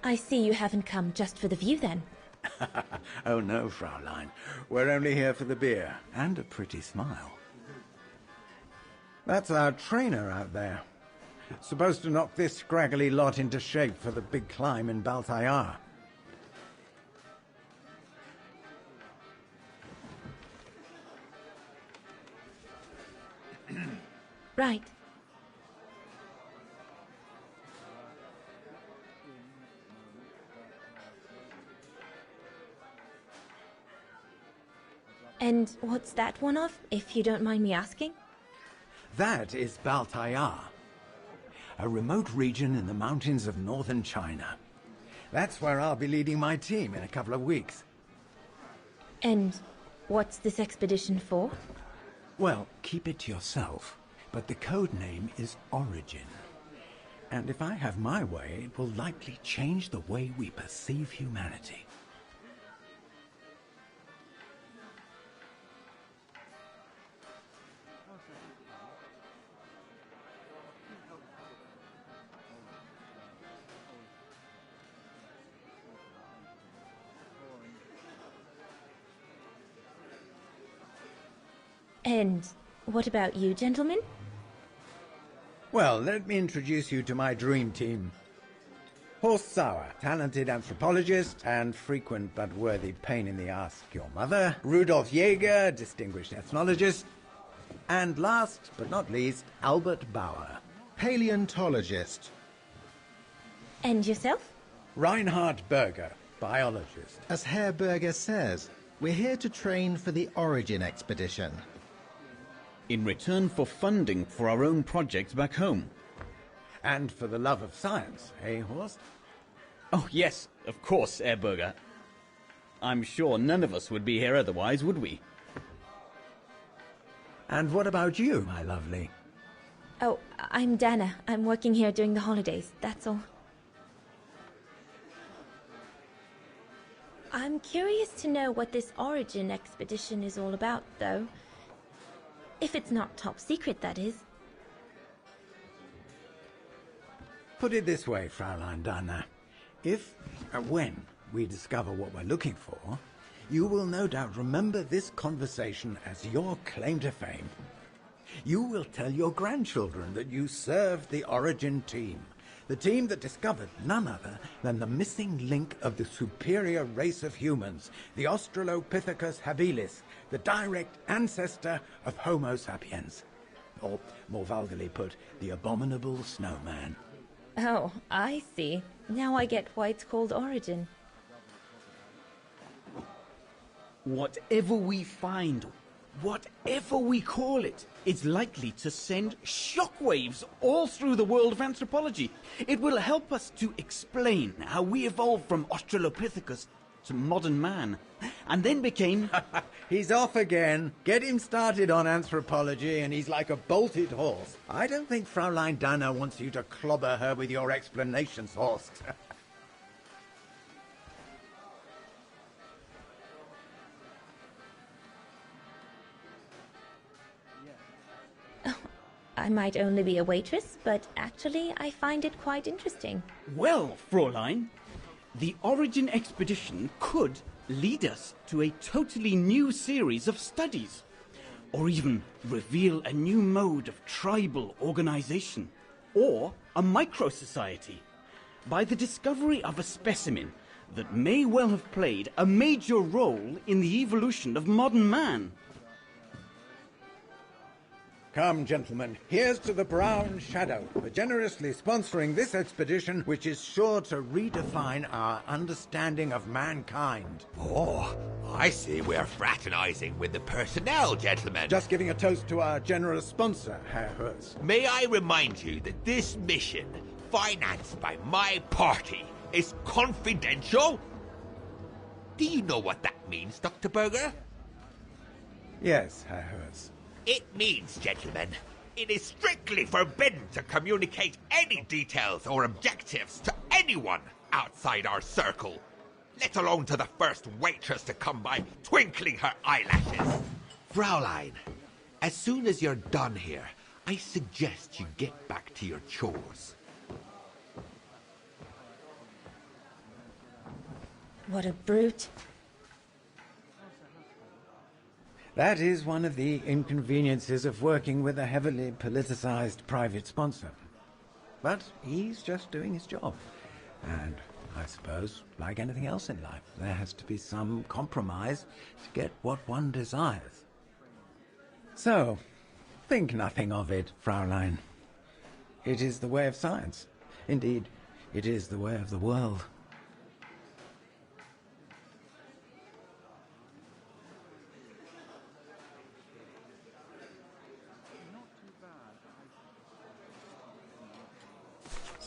I see you haven't come just for the view, then. Oh no, Fraulein. We're only here for the beer, and a pretty smile. That's our trainer out there. Supposed to knock this scraggly lot into shape for the big climb in Baltayar. Right. And what's that one of, if you don't mind me asking? That is Baltayar, a remote region in the mountains of northern China. That's where I'll be leading my team in a couple of weeks. And what's this expedition for? Well, keep it to yourself, but the code name is Origin. And if I have my way, it will likely change the way we perceive humanity. And what about you, gentlemen? Well, let me introduce you to my dream team. Horst Sauer, talented anthropologist and frequent but worthy pain in the ass your mother. Rudolf Jäger, distinguished ethnologist. And last but not least, Albert Bauer, paleontologist. And yourself? Reinhard Berger, biologist. As Herr Berger says, we're here to train for the Origin expedition. In return for funding for our own projects back home. And for the love of science, eh, Horst? Oh, yes, of course, Herr Berger. I'm sure none of us would be here otherwise, would we? And what about you, my lovely? Oh, I'm Dana. I'm working here during the holidays, that's all. I'm curious to know what this Origin expedition is all about, though. If it's not top secret, that is. Put it this way, Fraulein Dana. If, when, we discover what we're looking for, you will no doubt remember this conversation as your claim to fame. You will tell your grandchildren that you served the Origin team, the team that discovered none other than the missing link of the superior race of humans, the Australopithecus habilis, the direct ancestor of Homo sapiens. Or, more vulgarly put, the abominable snowman. Oh, I see. Now I get why it's called Origin. Whatever we find, whatever we call it, it's likely to send shockwaves all through the world of anthropology. It will help us to explain how we evolved from Australopithecus to modern man, and then became... He's off again. Get him started on anthropology and he's like a bolted horse. I don't think Fraulein Dana wants you to clobber her with your explanations, Horst. I might only be a waitress, but actually I find it quite interesting. Well, Fräulein, the Origin expedition could lead us to a totally new series of studies, or even reveal a new mode of tribal organization, or a micro-society, by the discovery of a specimen that may well have played a major role in the evolution of modern man. Come, gentlemen, here's to the Brown Shadow for generously sponsoring this expedition, which is sure to redefine our understanding of mankind. Oh, I see we're fraternizing with the personnel, gentlemen. Just giving a toast to our generous sponsor, Herr Hertz. May I remind you that this mission, financed by my party, is confidential? Do you know what that means, Dr. Berger? Yes, Herr Hertz. It means, gentlemen, it is strictly forbidden to communicate any details or objectives to anyone outside our circle, let alone to the first waitress to come by twinkling her eyelashes. Fraulein, as soon as you're done here, I suggest you get back to your chores. What a brute. That is one of the inconveniences of working with a heavily politicized private sponsor. But he's just doing his job. And I suppose, like anything else in life, there has to be some compromise to get what one desires. So, think nothing of it, Fraulein. It is the way of science. Indeed, it is the way of the world.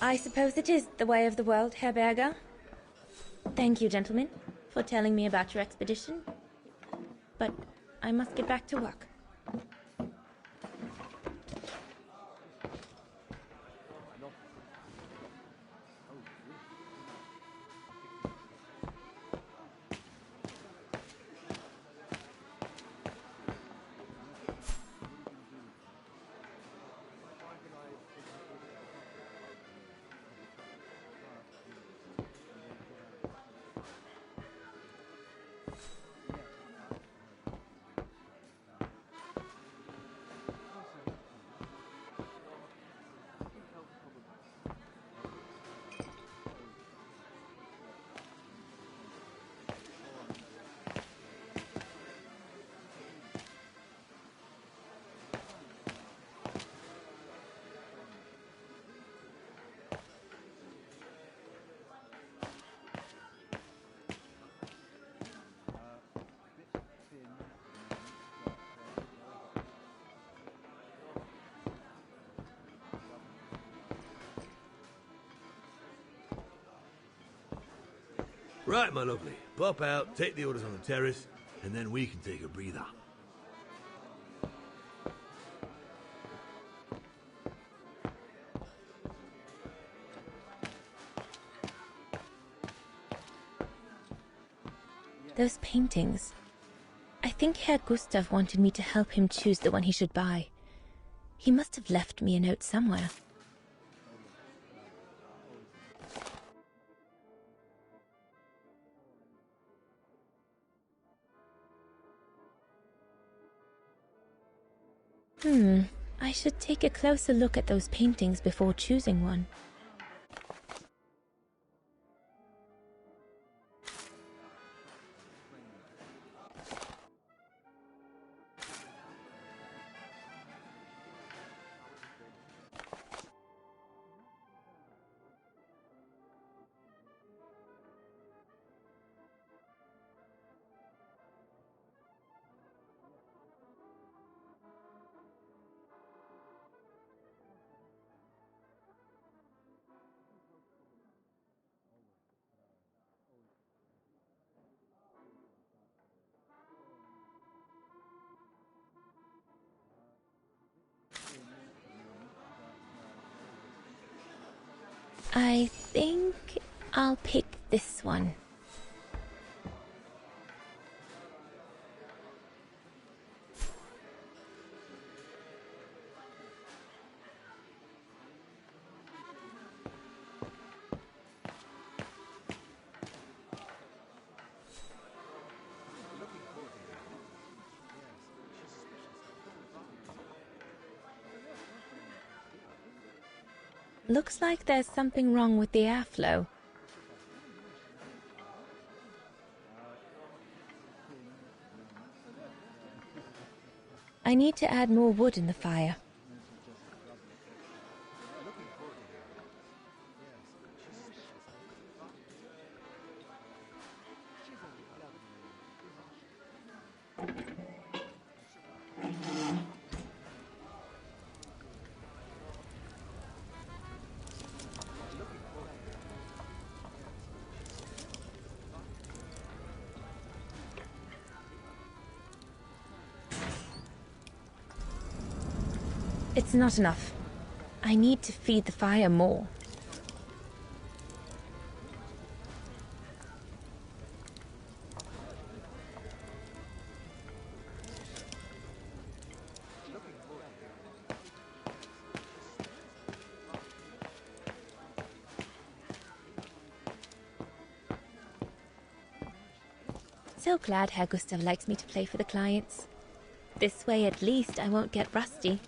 I suppose it is the way of the world, Herr Berger. Thank you, gentlemen, for telling me about your expedition. But I must get back to work. Right, my lovely. Pop out, take the orders on the terrace, and then we can take a breather. Those paintings. I think Herr Gustav wanted me to help him choose the one he should buy. He must have left me a note somewhere. I should take a closer look at those paintings before choosing one. I think I'll pick this one. Looks like there's something wrong with the airflow. I need to add more wood in the fire. It's not enough. I need to feed the fire more. so glad Herr Gustav likes me to play for the clients. This way, at least, I won't get rusty.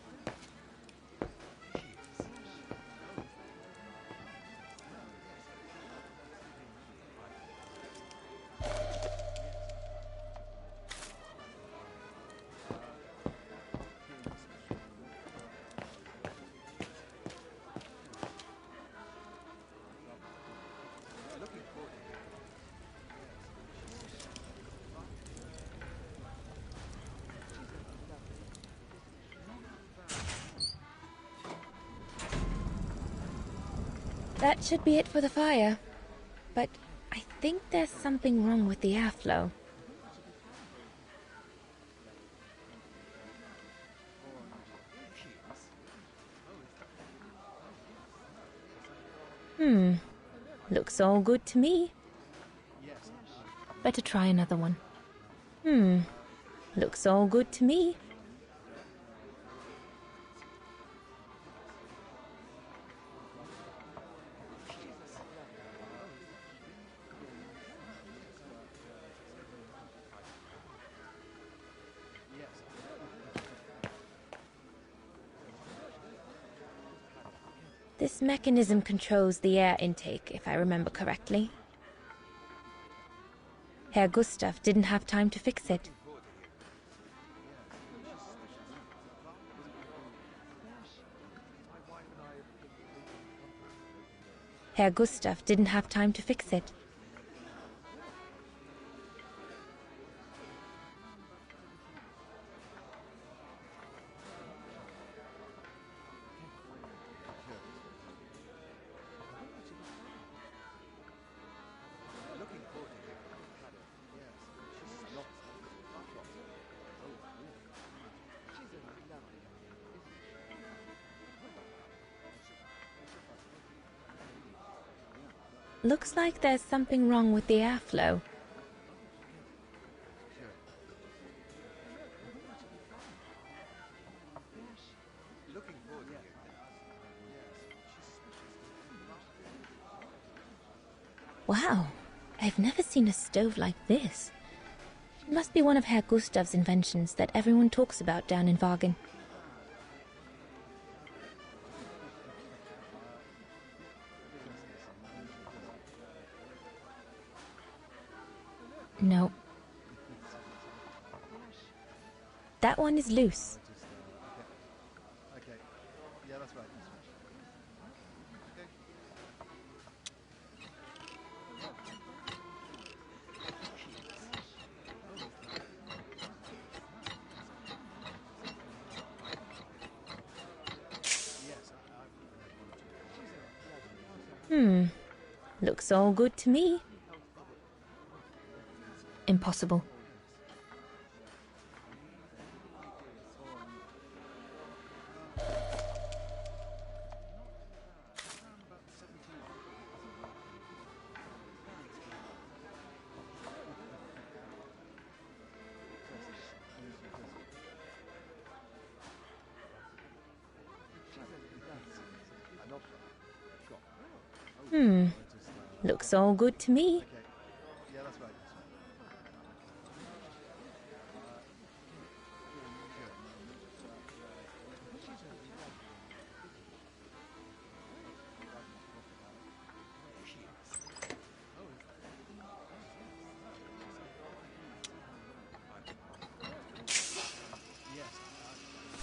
That should be it for the fire. But I think there's something wrong with the airflow. Looks all good to me. Better try another one. Looks all good to me. This mechanism controls the air intake, if I remember correctly. Herr Gustav didn't have time to fix it. Herr Gustav didn't have time to fix it. Looks like there's something wrong with the airflow. Wow, I've never seen a stove like this. It must be one of Herr Gustav's inventions that everyone talks about down in Wagen. No. That one is loose. Looks all good to me. Impossible. Looks all good to me.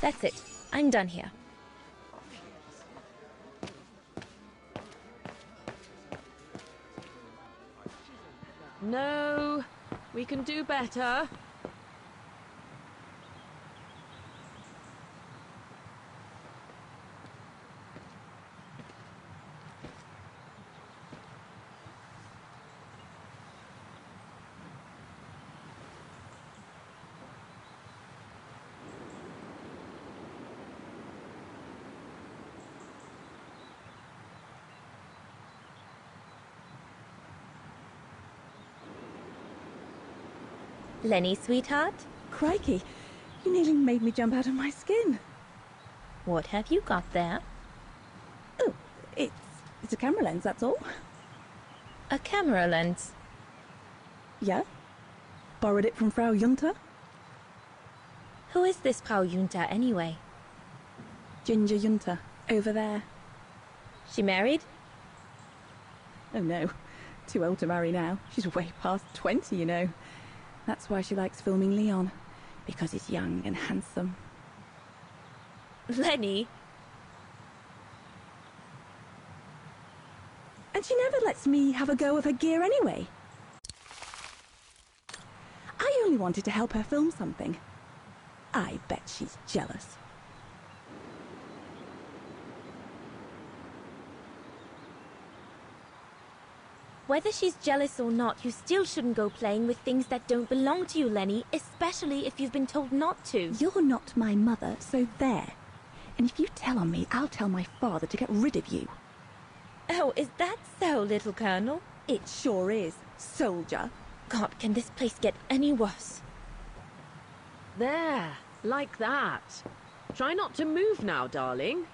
That's it. I'm done here. No, we can do better. Lenny, sweetheart, Crikey, you nearly made me jump out of my skin. what have you got there? Oh, it's a camera lens, that's all. A camera lens. Yeah? Borrowed it from Frau Junta. Who is this Frau Junta, anyway? Ginger Junta, over there. She married? Oh no, too old to marry now. She's way past 20, you know. That's why she likes filming Leon, because he's young and handsome. Lenny? And she never lets me have a go of her gear anyway. I only wanted to help her film something. I bet she's jealous. Whether she's jealous or not, you still shouldn't go playing with things that don't belong to you, Lenny, especially if you've been told not to. You're not my mother, so there. And if you tell on me, I'll tell my father to get rid of you. Oh, is that so, little Colonel? It sure is, soldier. God, can this place get any worse? There, like that. Try not to move now, darling.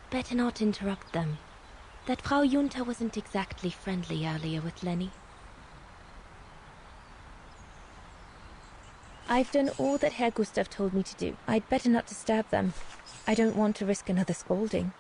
Better not interrupt them. That Frau Junta wasn't exactly friendly earlier with Lenny. I've done all that Herr Gustav told me to do. I'd better not disturb them. I don't want to risk another scolding.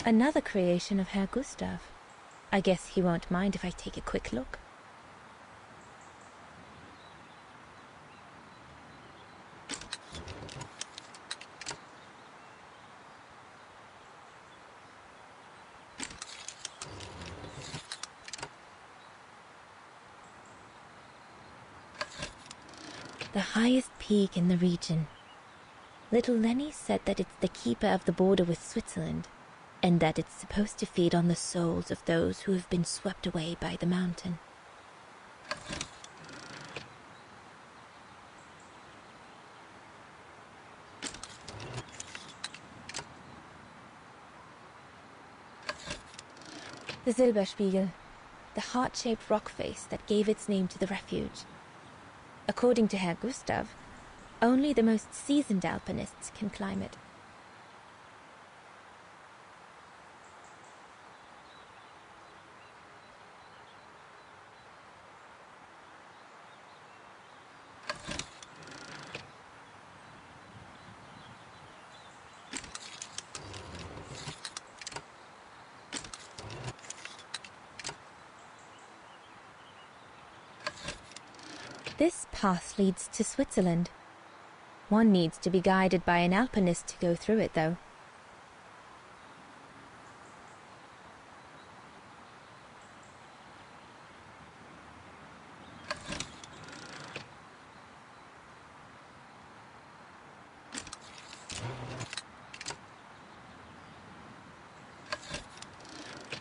Another creation of Herr Gustav. I guess he won't mind if I take a quick look. The highest peak in the region. Little Lenny said that it's the keeper of the border with Switzerland, and that it's supposed to feed on the souls of those who have been swept away by the mountain. The Silberspiegel, the heart-shaped rock face that gave its name to the refuge. According to Herr Gustav, only the most seasoned alpinists can climb it. This path leads to Switzerland. One needs to be guided by an alpinist to go through it, though.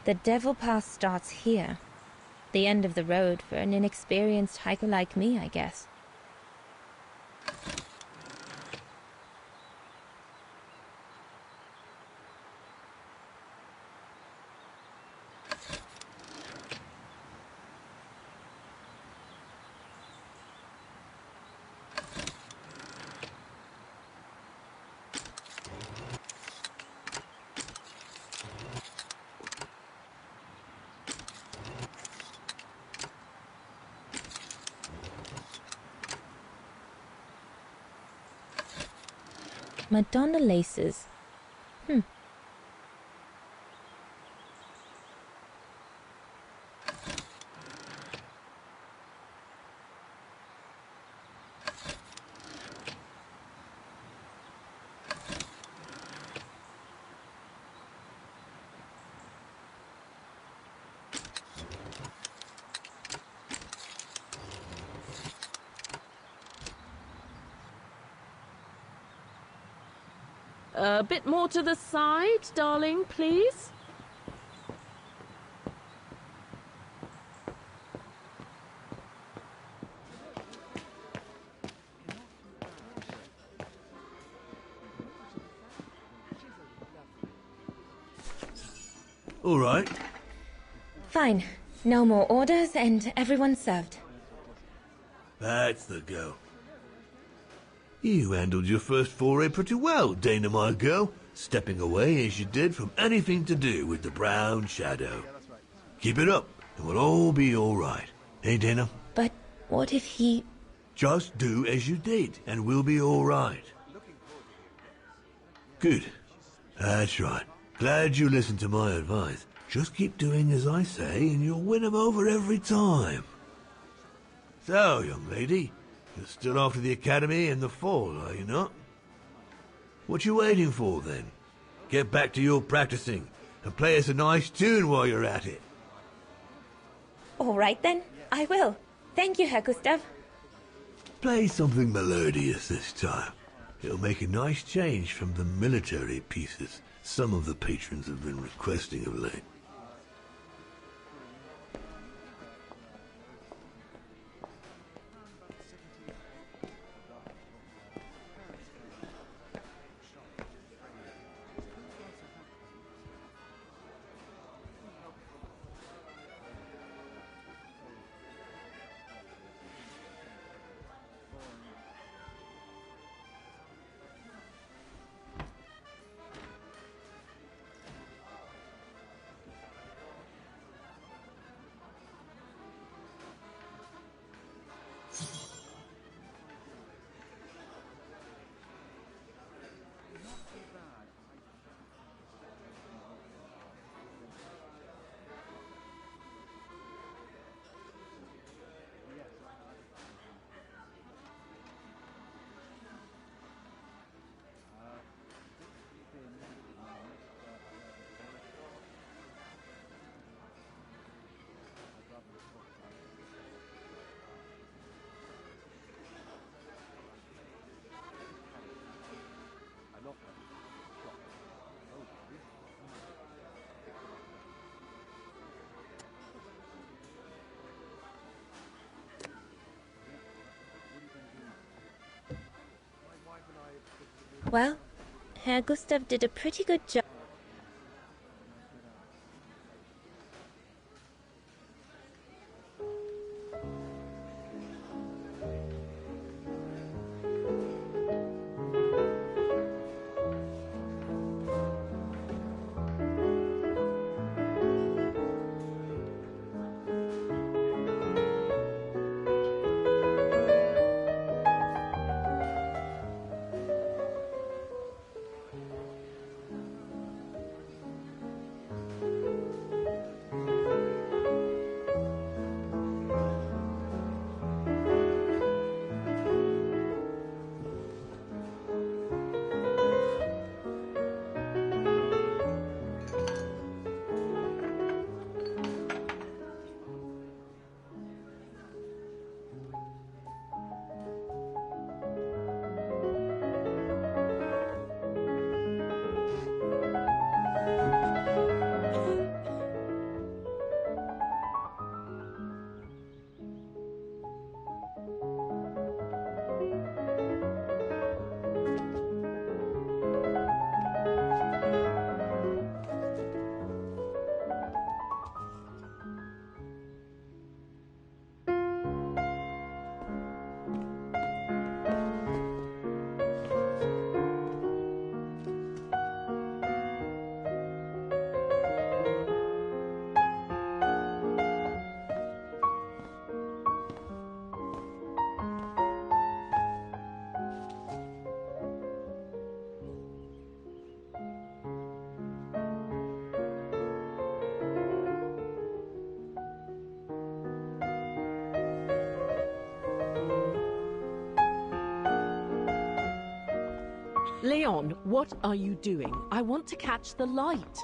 The Devil Pass starts here. The end of the road for an inexperienced hiker like me, I guess. Madonna laces. A bit more to the side, darling, please. All right. Fine. No more orders and everyone's served. That's the go. You handled your first foray pretty well, Dana, my girl, stepping away as you did from anything to do with the Brown Shadow. Keep it up, and we'll all be all right. Hey, Dana? But what if he... Just do as you did, and we'll be all right. Good. That's right. Glad you listened to my advice. Just keep doing as I say, and you'll win 'em over every time. So, young lady, you're still off to the academy in the fall, are you not? What you waiting for, then? Get back to your practicing, and play us a nice tune while you're at it. All right, then. I will. Thank you, Herr Gustav. Play something melodious this time. It'll make a nice change from the military pieces some of the patrons have been requesting of late. Well, Herr Gustav did a pretty good job. Leon, what are you doing? I want to catch the light.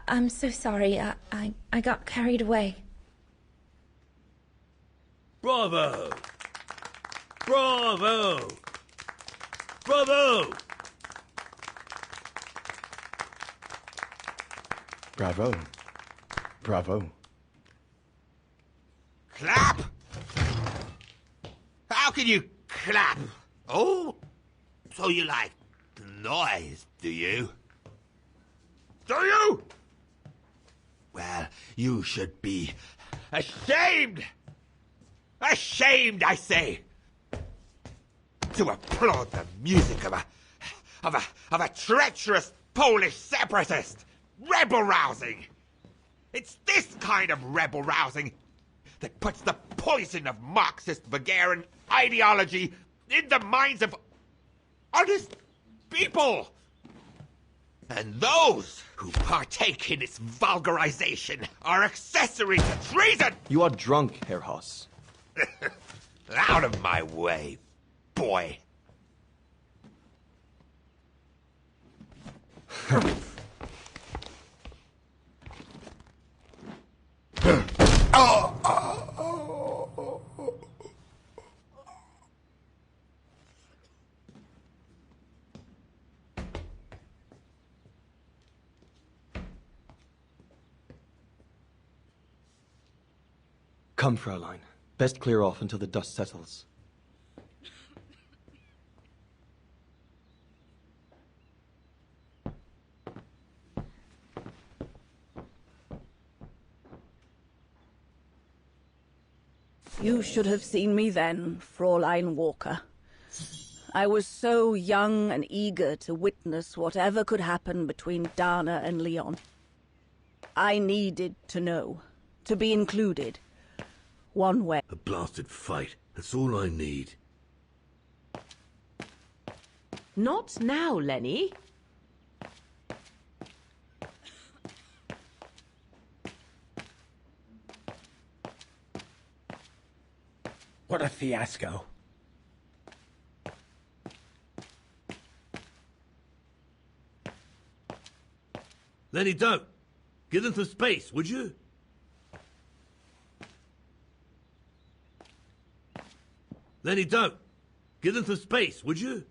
I'm so sorry. I got carried away. Bravo! Bravo! Bravo! Bravo. Bravo. Clap! How can you clap? Oh, so you like noise, do you? Do you? Well, you should be ashamed! Ashamed, I say! To applaud the music of a treacherous Polish separatist! Rebel-rousing! It's this kind of rebel-rousing that puts the poison of Marxist Bulgarian ideology in the minds of honest people! And those who partake in its vulgarization are accessory to treason! You are drunk, Herr Hoss. Out of my way, boy. Come, Fraulein. Best clear off until the dust settles. You should have seen me then, Fräulein Walker. I was so young and eager to witness whatever could happen between Dana and Leon. I needed to know, to be included. One way. A blasted fight. That's all I need. Not now, Lenny. What a fiasco. Lenny, don't. Give them some space, would you? Lenny, don't. Give them some space, would you?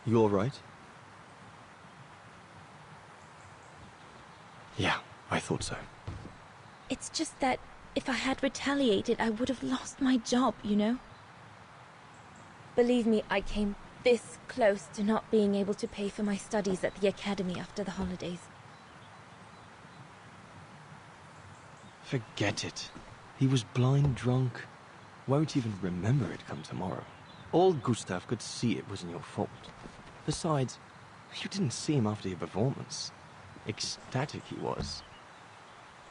You all right? Yeah, I thought so. It's just that if I had retaliated, I would have lost my job, you know? Believe me, I came this close to not being able to pay for my studies at the academy after the holidays. Forget it. He was blind drunk. Won't even remember it come tomorrow. Old Gustav could see it wasn't your fault. Besides, you didn't see him after your performance. Ecstatic he was.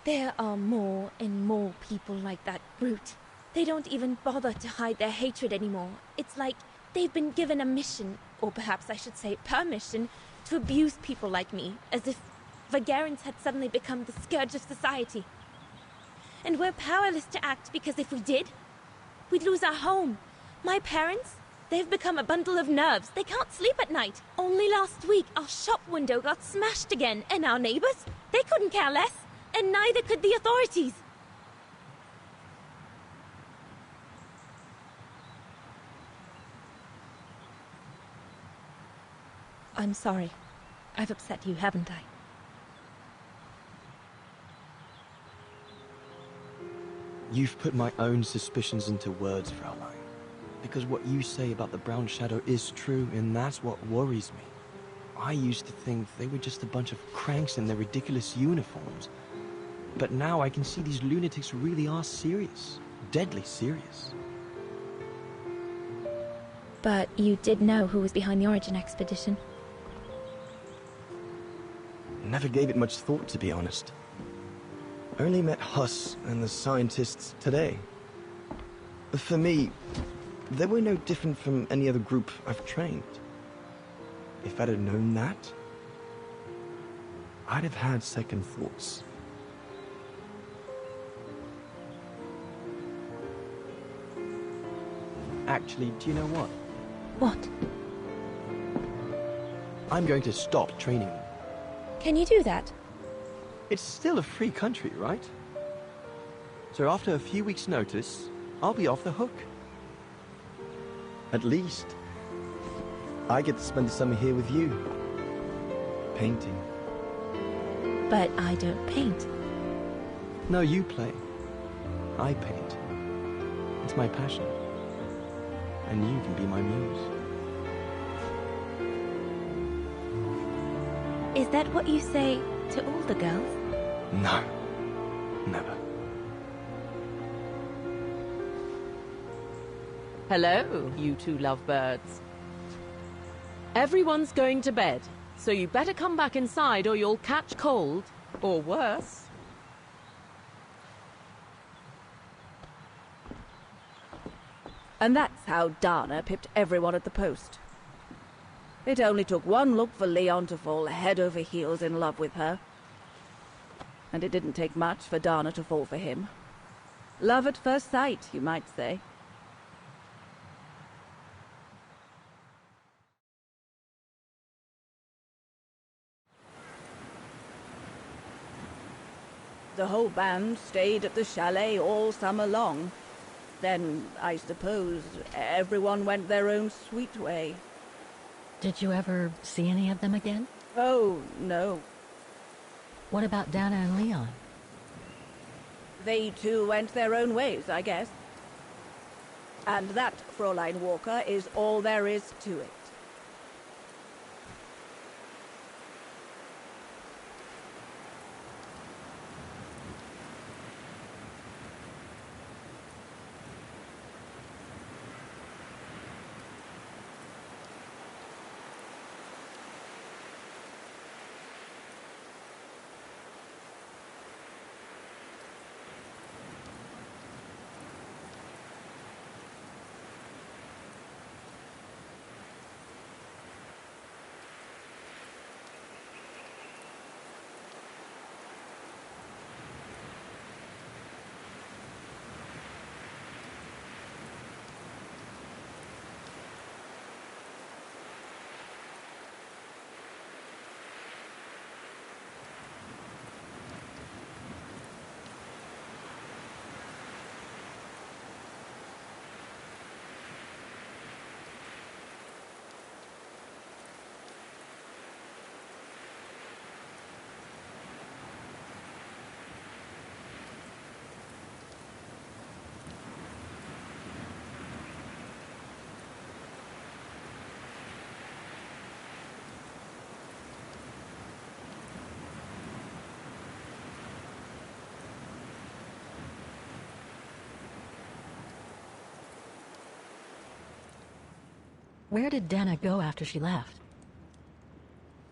There are more and more people like that brute. They don't even bother to hide their hatred anymore. It's like they've been given a mission, or perhaps I should say permission, to abuse people like me, as if Vagarans had suddenly become the scourge of society. And we're powerless to act because if we did, we'd lose our home. My parents, they've become a bundle of nerves. They can't sleep at night. Only last week, our shop window got smashed again, and our neighbors, they couldn't care less, and neither could the authorities. I'm sorry. I've upset you, haven't I? You've put my own suspicions into words, Fraulein. Because what you say about the Brown Shadow is true, and that's what worries me. I used to think they were just a bunch of cranks in their ridiculous uniforms. But now I can see these lunatics really are serious. Deadly serious. But you did know who was behind the Origin expedition? Never gave it much thought, to be honest. Only met Huss and the scientists today. For me, they were no different from any other group I've trained. If I'd have known that, I'd have had second thoughts. Actually, do you know what? What? I'm going to stop training them. Can you do that? It's still a free country, right? So after a few weeks' notice, I'll be off the hook. At least, I get to spend the summer here with you. Painting. But I don't paint. No, you play. I paint. It's my passion. And you can be my muse. Is that what you say to all the girls? No. Never. Hello, you two lovebirds. Everyone's going to bed, so you better come back inside or you'll catch cold, or worse. And that's how Dana pipped everyone at the post. It only took one look for Leon to fall head over heels in love with her. And it didn't take much for Dana to fall for him. Love at first sight, you might say. The whole band stayed at the chalet all summer long. Then, I suppose, everyone went their own sweet way. Did you ever see any of them again? Oh, no. What about Dana and Leon? They too went their own ways, I guess. And that, Fräulein Walker, is all there is to it. Where did Dana go after she left?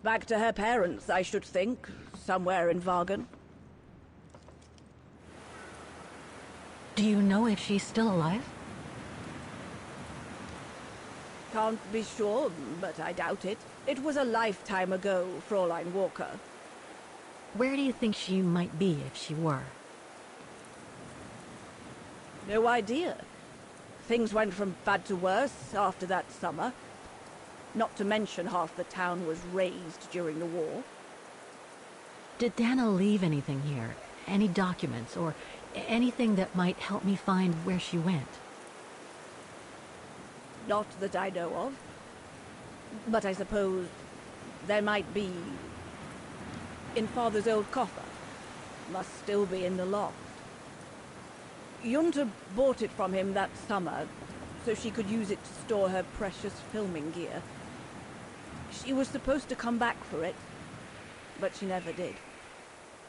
Back to her parents, I should think. Somewhere in Vagen. Do you know if she's still alive? Can't be sure, but I doubt it. It was a lifetime ago, Fräulein Walker. Where do you think she might be if she were? No idea. Things went from bad to worse after that summer. Not to mention half the town was razed during the war. Did Dana leave anything here? Any documents or anything that might help me find where she went? Not that I know of. But I suppose there might be in Father's old coffer. Must still be in the loft. Junta bought it from him that summer, so she could use it to store her precious filming gear. She was supposed to come back for it, but she never did.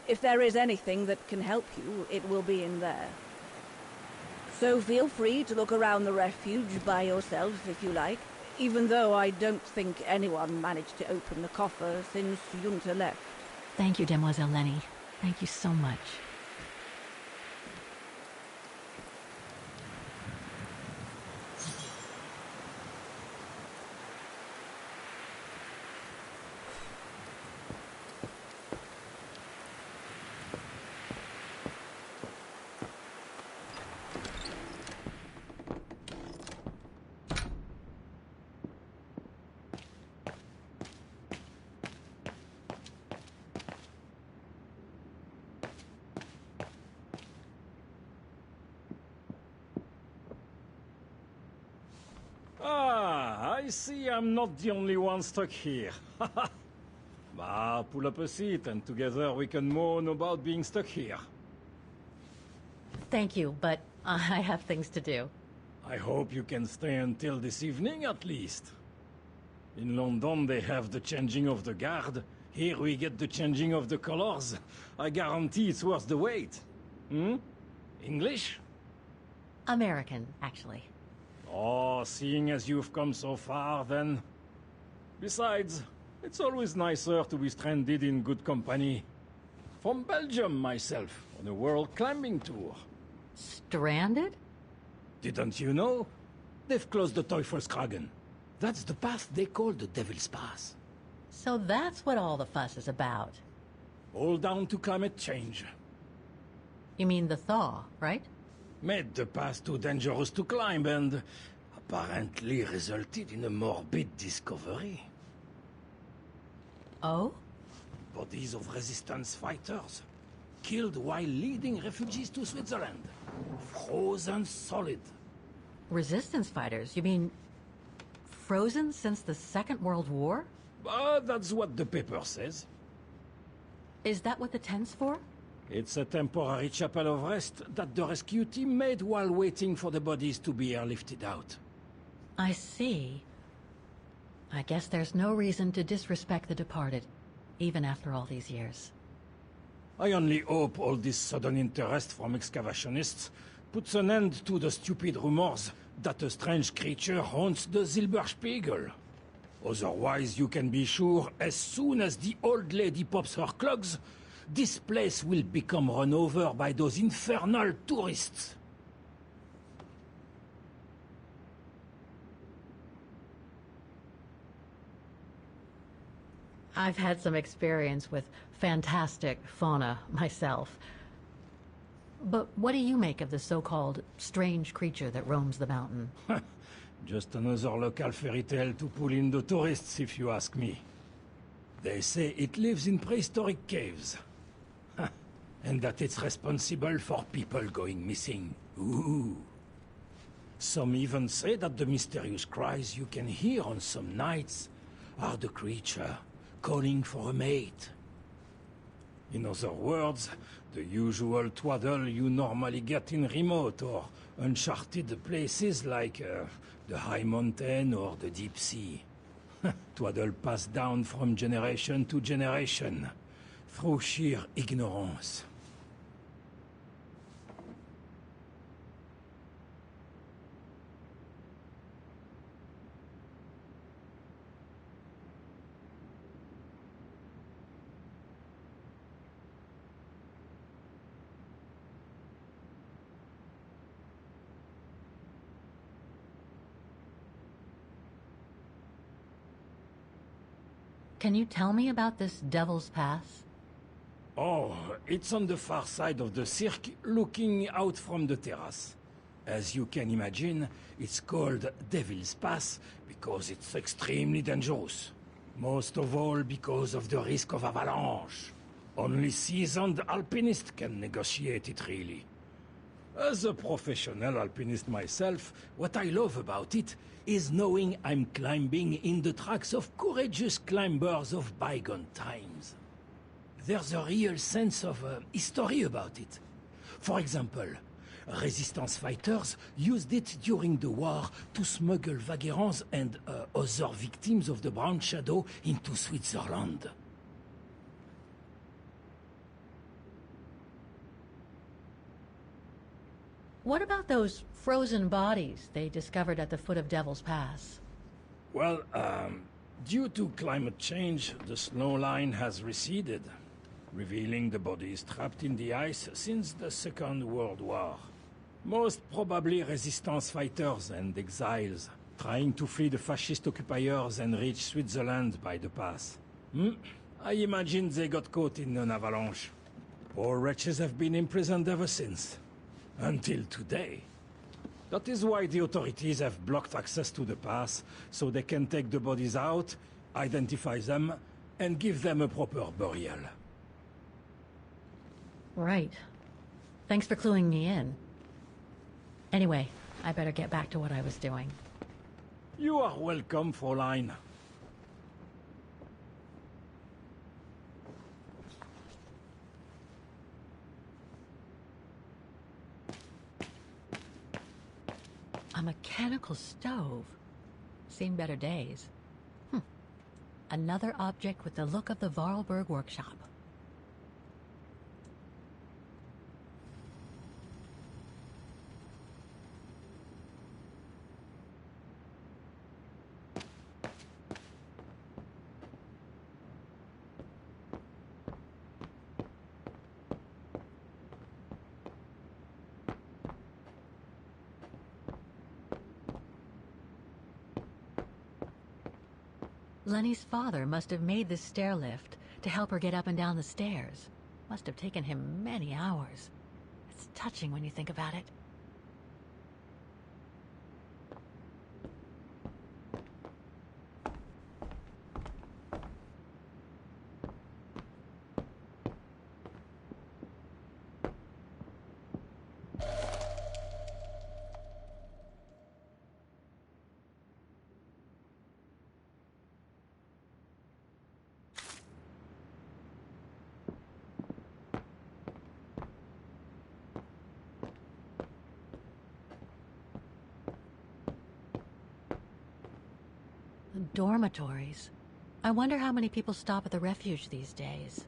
If there is anything that can help you, it will be in there. So feel free to look around the refuge by yourself if you like, even though I don't think anyone managed to open the coffer since Junta left. Thank you, Demoiselle Lenny. Thank you so much. Ah, I see I'm not the only one stuck here. Bah, pull up a seat and together we can moan about being stuck here. Thank you, but I have things to do. I hope you can stay until this evening at least. In London they have the changing of the guard. Here we get the changing of the colors. I guarantee it's worth the wait. Hmm? English? American, actually. Oh, seeing as you've come so far, then... Besides, it's always nicer to be stranded in good company. From Belgium, myself, on a world climbing tour. Stranded? Didn't you know? They've closed the Teufelskragen. That's the path they call the Devil's Pass. So that's what all the fuss is about. All down to climate change. You mean the thaw, right? Made the pass too dangerous to climb and apparently resulted in a morbid discovery. Oh? Bodies of resistance fighters, killed while leading refugees to Switzerland. Frozen solid. Resistance fighters? You mean frozen since the Second World War? That's what the paper says. Is that what the tent's for? It's a temporary chapel of rest that the rescue team made while waiting for the bodies to be airlifted out. I see. I guess there's no reason to disrespect the departed, even after all these years. I only hope all this sudden interest from excavationists puts an end to the stupid rumors that a strange creature haunts the Silberspiegel. Otherwise, you can be sure as soon as the old lady pops her clogs, this place will become run over by those infernal tourists. I've had some experience with fantastic fauna myself. But what do you make of the so-called strange creature that roams the mountain? Just another local fairy tale to pull in the tourists, if you ask me. They say it lives in prehistoric caves. And that it's responsible for people going missing. Ooh. Some even say that the mysterious cries you can hear on some nights are the creature calling for a mate. In other words, the usual twaddle you normally get in remote or uncharted places like the high mountain or the deep sea. Twaddle passed down from generation to generation through sheer ignorance. Can you tell me about this Devil's Pass? Oh, it's on the far side of the cirque, looking out from the terrace. As you can imagine, it's called Devil's Pass because it's extremely dangerous. Most of all because of the risk of avalanche. Only seasoned alpinists can negotiate it, really. As a professional alpinist myself, what I love about it is knowing I'm climbing in the tracks of courageous climbers of bygone times. There's a real sense of history about it. For example, Resistance fighters used it during the war to smuggle vagrants and other victims of the Brown Shadow into Switzerland. What about those frozen bodies they discovered at the foot of Devil's Pass? Well, due to climate change, the snow line has receded, revealing the bodies trapped in the ice since the Second World War. Most probably resistance fighters and exiles, trying to flee the fascist occupiers and reach Switzerland by the pass. I imagine they got caught in an avalanche. Poor wretches have been imprisoned ever since. Until today. That is why the authorities have blocked access to the pass, so they can take the bodies out, identify them, and give them a proper burial. Right. Thanks for cluing me in. Anyway, I better get back to what I was doing. You are welcome, Fräulein. A mechanical stove. Seen better days. Another object with the look of the Vorarlberg workshop. Lenny's father must have made this stair lift to help her get up and down the stairs. Must have taken him many hours. It's touching when you think about it. Dormitories. I wonder how many people stop at the refuge these days.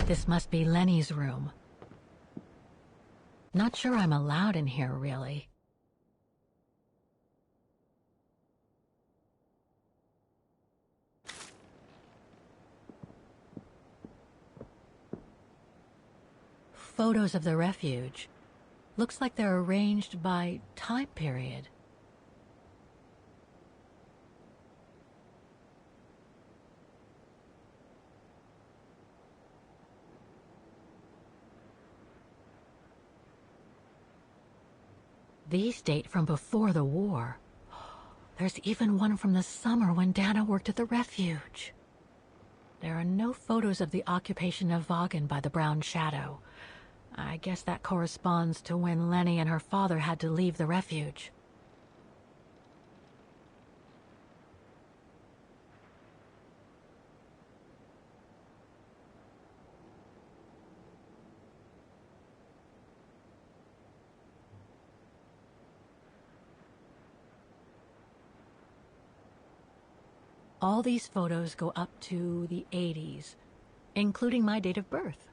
This must be Lenny's room. Not sure I'm allowed in here, really. Photos of the refuge. Looks like they're arranged by time period. These date from before the war. There's even one from the summer when Dana worked at the refuge. There are no photos of the occupation of Vagen by the Brown Shadow. I guess that corresponds to when Lenny and her father had to leave the refuge. All these photos go up to the 80s, including my date of birth.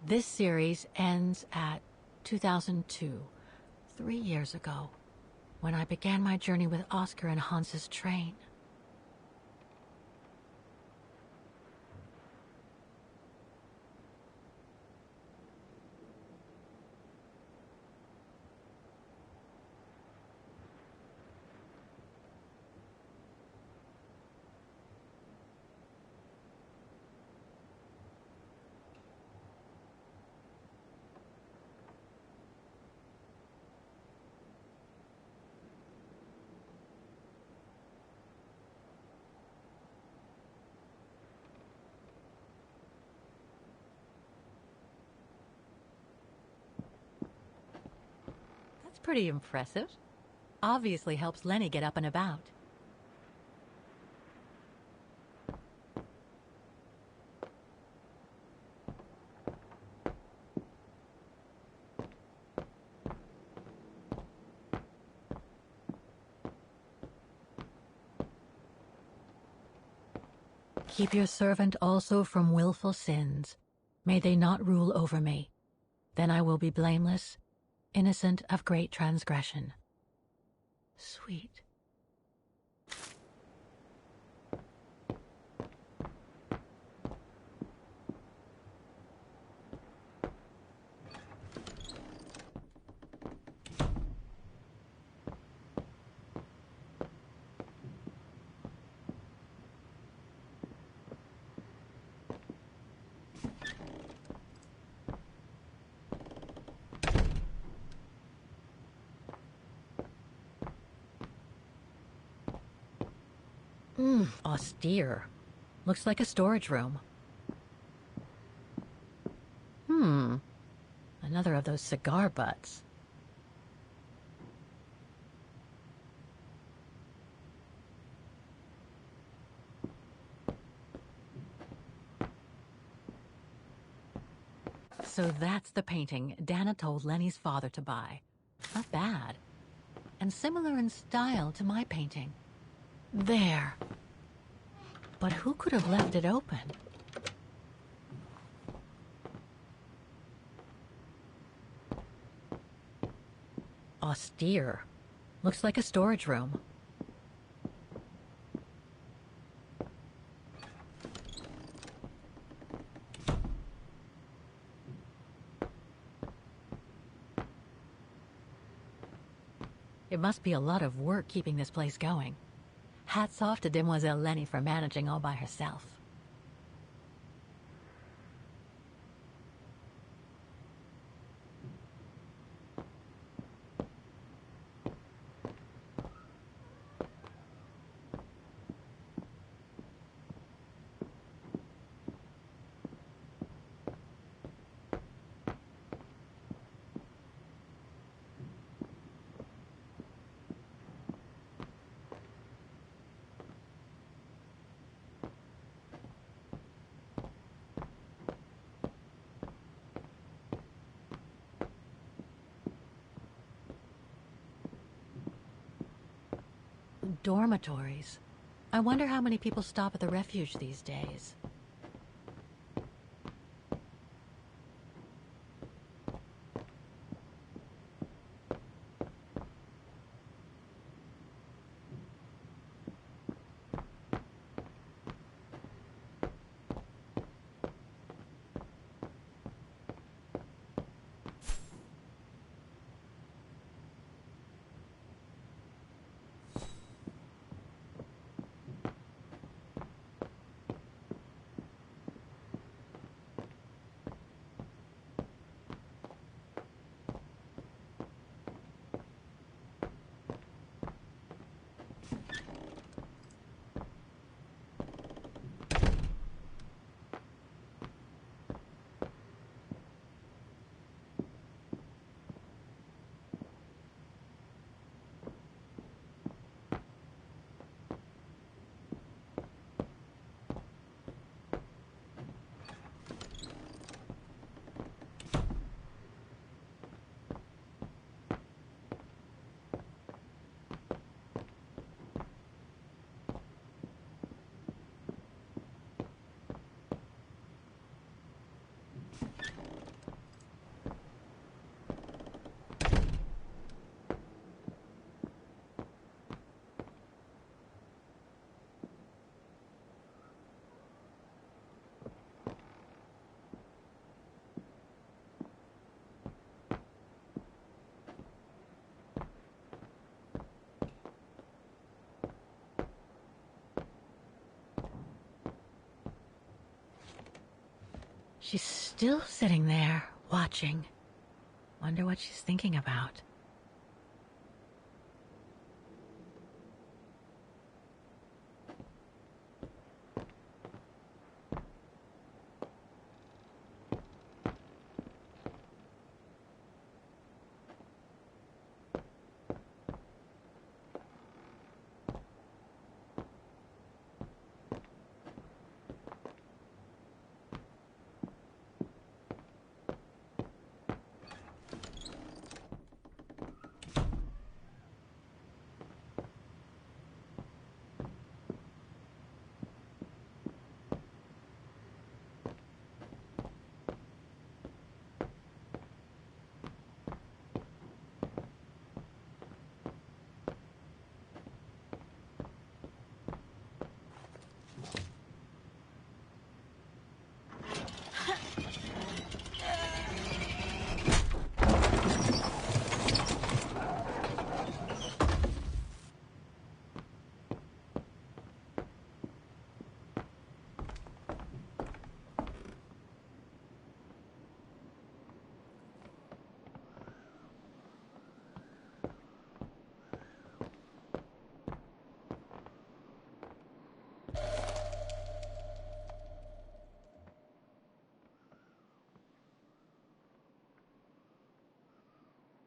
This series ends at 2002, 3 years ago. when I began my journey with Oscar and Hans's train. Pretty impressive. Obviously helps Lenny get up and about. Keep your servant also from willful sins. May they not rule over me. Then I will be blameless, innocent of great transgression. Sweet. Austere. Looks like a storage room. Another of those cigar butts. So that's the painting Dana told Lenny's father to buy. Not bad. And similar in style to my painting. There. But who could have left it open? Austere. Looks like a storage room. It must be a lot of work keeping this place going. Hats off to Demoiselle Lenny for managing all by herself. Dormitories. I wonder how many people stop at the refuge these days. She's still sitting there, watching. Wonder what she's thinking about.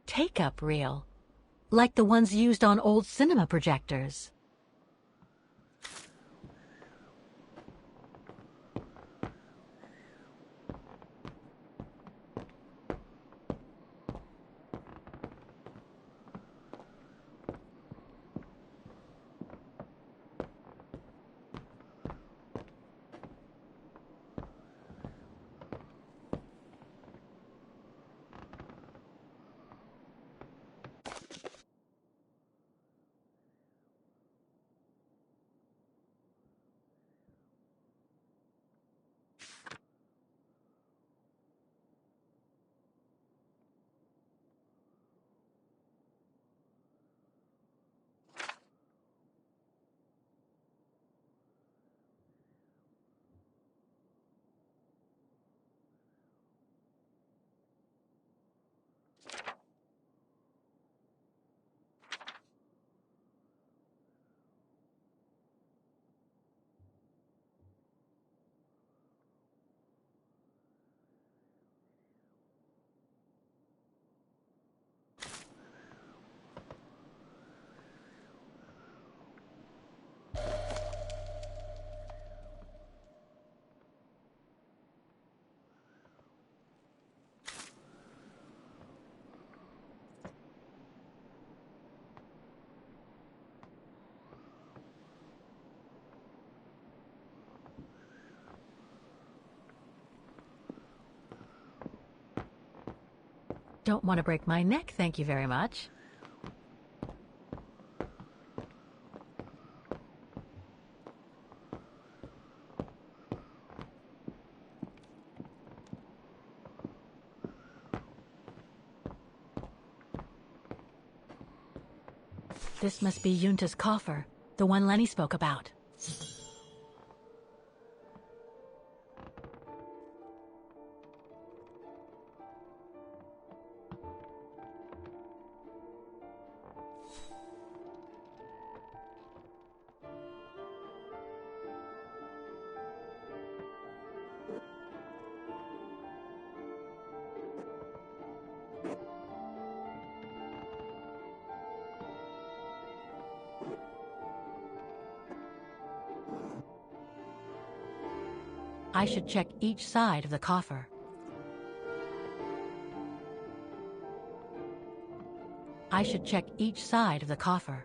Take-up reel, like the ones used on old cinema projectors. Don't want to break my neck, thank you very much. This must be Yunta's coffer, the one Lenny spoke about. I should check each side of the coffer. I should check each side of the coffer.